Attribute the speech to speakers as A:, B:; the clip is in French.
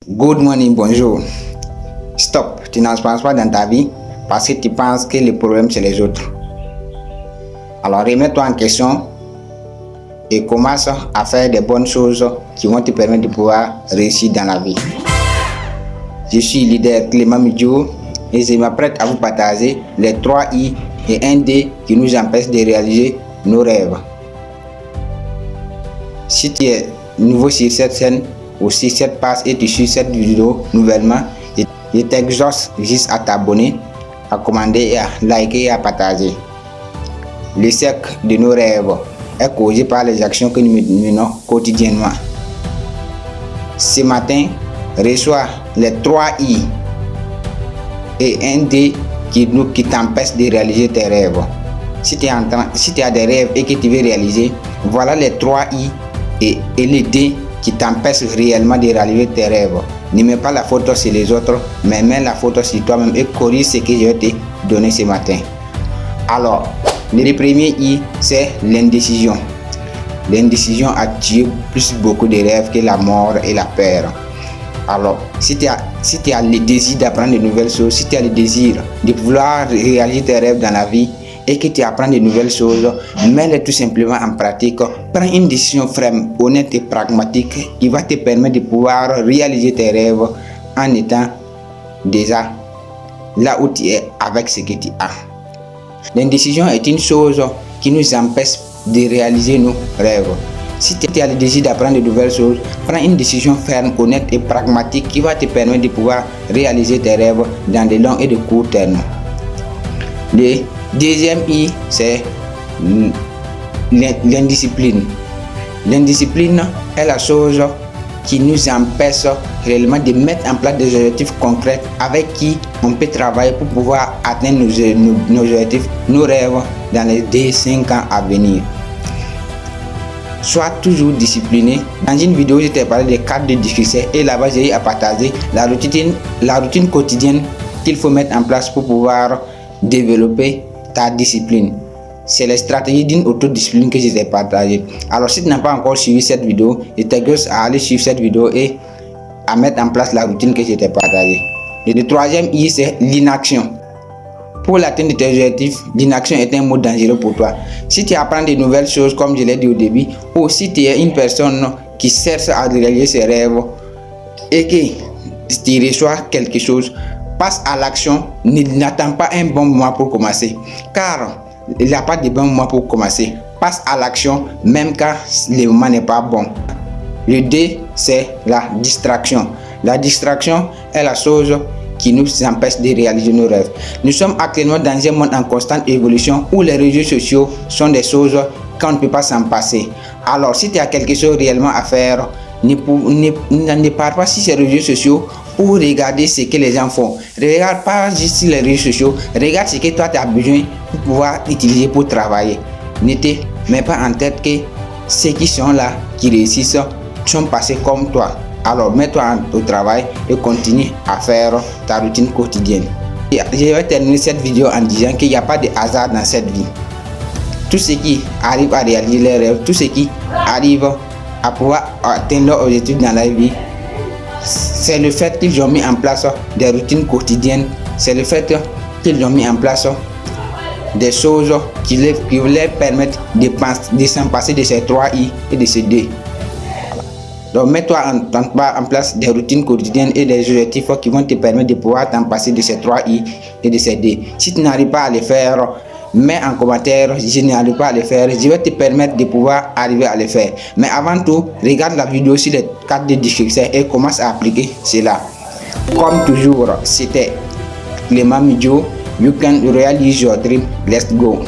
A: Good morning, bonjour. Stop, tu n'avances pas dans ta vie parce que tu penses que le problème c'est les autres. Alors remets-toi en question et commence à faire des bonnes choses qui vont te permettre de pouvoir réussir dans la vie. Je suis leader Clément Midjo et je m'apprête à vous partager les 3 I et 1 D qui nous empêchent de réaliser nos rêves. Si tu es nouveau sur cette chaîne ou sur cette page et tu suis cette vidéo nouvellement, je t'exhorte juste à t'abonner, à commander, et à liker et à partager. Le cercle de nos rêves est causé par les actions que nous menons quotidiennement. Ce matin, reçois les 3 I et 1 D qui t'empêchent de réaliser tes rêves. Si tu as des rêves et que tu veux réaliser, voilà les 3 I et les D qui t'empêchent réellement de réaliser tes rêves. Ne mets pas la photo sur les autres, mais mets la photo sur toi-même et corrige ce que je vais te donner ce matin. Alors, le premier I, c'est l'indécision. L'indécision a tué beaucoup de rêves que la mort et la peur. Alors, si tu as le désir d'apprendre de nouvelles choses, si tu as le désir de vouloir réaliser tes rêves dans la vie et que tu apprends de nouvelles choses, mets-les tout simplement en pratique. Prends une décision ferme, honnête et pragmatique qui va te permettre de pouvoir réaliser tes rêves en étant déjà là où tu es avec ce que tu as. L'indécision est une chose qui nous empêche de réaliser nos rêves. Si tu as le désir d'apprendre de nouvelles choses, prends une décision ferme, honnête et pragmatique qui va te permettre de pouvoir réaliser tes rêves dans de longs et de courts termes. Le deuxième I, c'est l'indiscipline. L'indiscipline est la chose qui nous empêche réellement de mettre en place des objectifs concrets avec qui on peut travailler pour pouvoir atteindre nos objectifs, nos rêves dans les 2-5 ans à venir. Sois toujours discipliné. Dans une vidéo, je t'ai parlé des 4 de difficultés et là-bas, j'ai eu à partager la routine quotidienne qu'il faut mettre en place pour pouvoir développer ta discipline. C'est la stratégie d'une autodiscipline que je t'ai partagée. Alors, si tu n'as pas encore suivi cette vidéo, je t'exhorte à aller suivre cette vidéo et à mettre en place la routine que je t'ai partagée. Et le troisième I, c'est l'inaction. Pour l'atteinte de tes objectifs, l'inaction est un mot dangereux pour toi. Si tu apprends de nouvelles choses, comme je l'ai dit au début, ou si tu es une personne qui cherche à réaliser ses rêves et que tu reçois quelque chose, passe à l'action. N'attends pas un bon moment pour commencer, car il n'y a pas de bon moment pour commencer. Passe à l'action même quand le moment n'est pas bon. Le D, c'est la distraction. La distraction est la chose qui nous empêche de réaliser nos rêves. Nous sommes actuellement dans un monde en constante évolution où les réseaux sociaux sont des choses qu'on ne peut pas s'en passer. Alors, si tu as quelque chose réellement à faire, ne pars pas sur ces réseaux sociaux pour regarder ce que les gens font. Regarde pas juste sur les réseaux sociaux, regarde ce que toi tu as besoin pour pouvoir utiliser pour travailler. Ne te mets pas en tête que ceux qui sont là, qui réussissent, sont passés comme toi. Alors mets-toi au travail et continue à faire ta routine quotidienne. Je vais terminer cette vidéo en disant qu'il n'y a pas de hasard dans cette vie. Tout ce qui arrive à réaliser les rêves, tout ce qui arrive à pouvoir atteindre leurs objectifs dans la vie, c'est le fait qu'ils ont mis en place des routines quotidiennes, c'est le fait qu'ils ont mis en place des choses qui leur permettent de s'en passer de ces 3 I et de ces D. Donc mets-toi en place des routines quotidiennes et des objectifs qui vont te permettre de pouvoir t'en passer de ces 3 I et de ces D. Si tu n'arrives pas à les faire, mets en commentaire, je n'arrive pas à le faire, je vais te permettre de pouvoir arriver à le faire. Mais avant tout, regarde la vidéo sur les 4 de difficultés et commence à appliquer cela. Comme toujours, c'était Clément Midjo. You can realize your dream. Let's go.